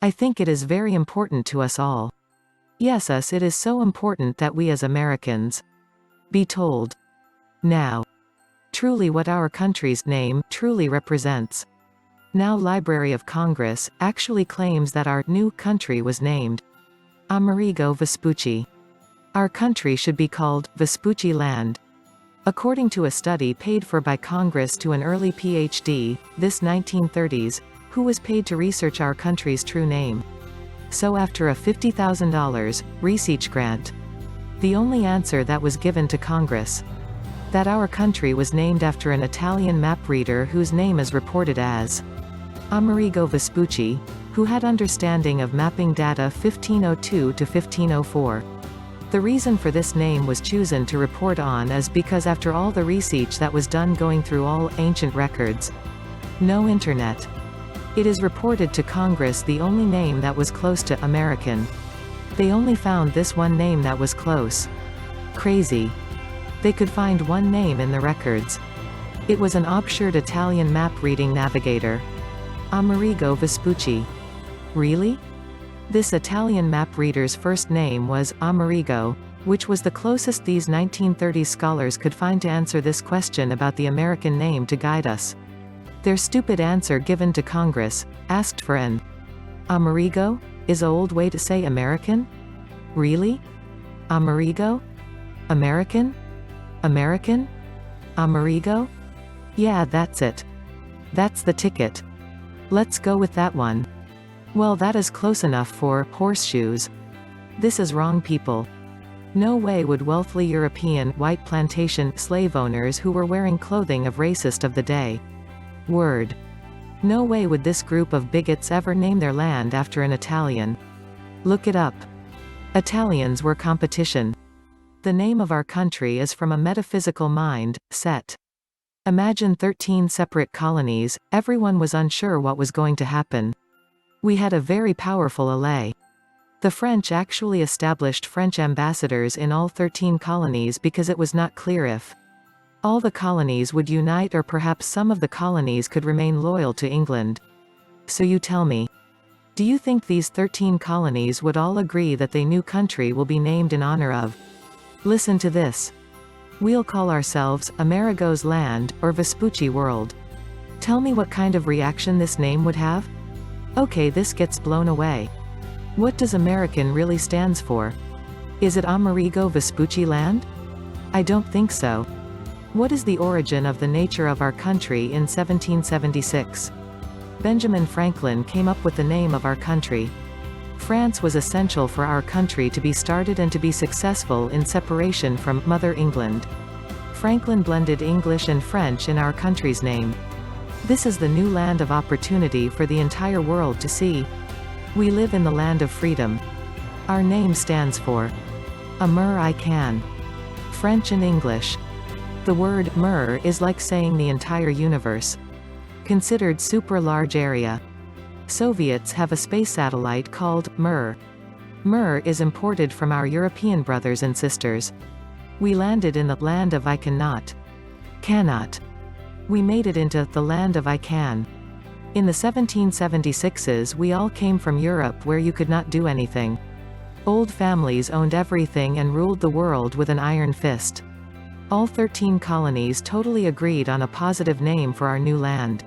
I think it is very important to us all. YesUs, it is so important that we as Americans be told now truly what our country's name truly represents. Now Library of Congress actually claims that our new country was named Amerigo Vespucci. Our country should be called Vespucci Land. According to a study paid for by Congress to an early PhD, this 1930s, who was paid to research our country's true name. So after a $50,000 research grant, the only answer that was given to Congress, that our country was named after an Italian map reader whose name is reported as Amerigo Vespucci, who had understanding of mapping data 1502 to 1504. The reason for this name was chosen to report on is because after all the research that was done going through all ancient records, no internet, it is reported to Congress the only name that was close to American. They only found this one name that was close. Crazy. They could find one name in the records. It was an obscure Italian map-reading navigator, Amerigo Vespucci. Really? This Italian map reader's first name was Amerigo, which was the closest these 1930s scholars could find to answer this question about the American name to guide us. Their stupid answer given to Congress, asked for an Amerigo, is an old way to say American? Really? Amerigo? American? American? Amerigo? Yeah, that's it. That's the ticket. Let's go with that one. Well, that is close enough for horseshoes. This is wrong, people. No way would wealthy European white plantation slave owners who were wearing clothing of racist of the day. Word. No way would this group of bigots ever name their land after an Italian. Look it up. Italians were competition. The name of our country is from a metaphysical mind set. Imagine 13 separate colonies, everyone was unsure what was going to happen. We had a very powerful ally. The French actually established French ambassadors in all 13 colonies because it was not clear if all the colonies would unite or perhaps some of the colonies could remain loyal to England. So you tell me, do you think these 13 colonies would all agree that the new country will be named in honor of? Listen to this. We'll call ourselves Amerigo's Land or Vespucci World. Tell me what kind of reaction this name would have? Okay, this gets blown away. What does American really stands for? Is it Amerigo Vespucci Land? I don't think so. What is the origin of the nature of our country in 1776? Benjamin Franklin came up with the name of our country. France was essential for our country to be started and to be successful in separation from Mother England. Franklin blended English and French in our country's name. This is the new land of opportunity for the entire world to see. We live in the land of freedom. Our name stands for Amer I can. French and English. The word mer is like saying the entire universe. Considered super large area. Soviets have a space satellite called Mir. Mir is imported from our European brothers and sisters. We landed in the land of I cannot. Cannot. We made it into the land of I can. In the 1776s we all came from Europe where you could not do anything. Old families owned everything and ruled the world with an iron fist. All 13 colonies totally agreed on a positive name for our new land.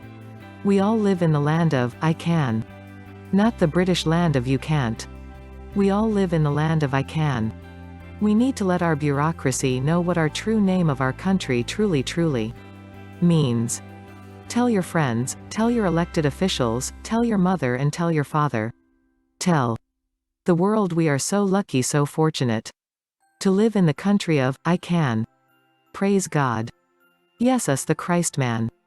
We all live in the land of I can. Not the British land of you can't. We all live in the land of I can. We need to let our bureaucracy know what our true name of our country truly means. Tell your friends, tell your elected officials, tell your mother and tell your father. Tell the world we are so lucky, so fortunate to live in the country of I can. Praise God. YesUs the Christ man.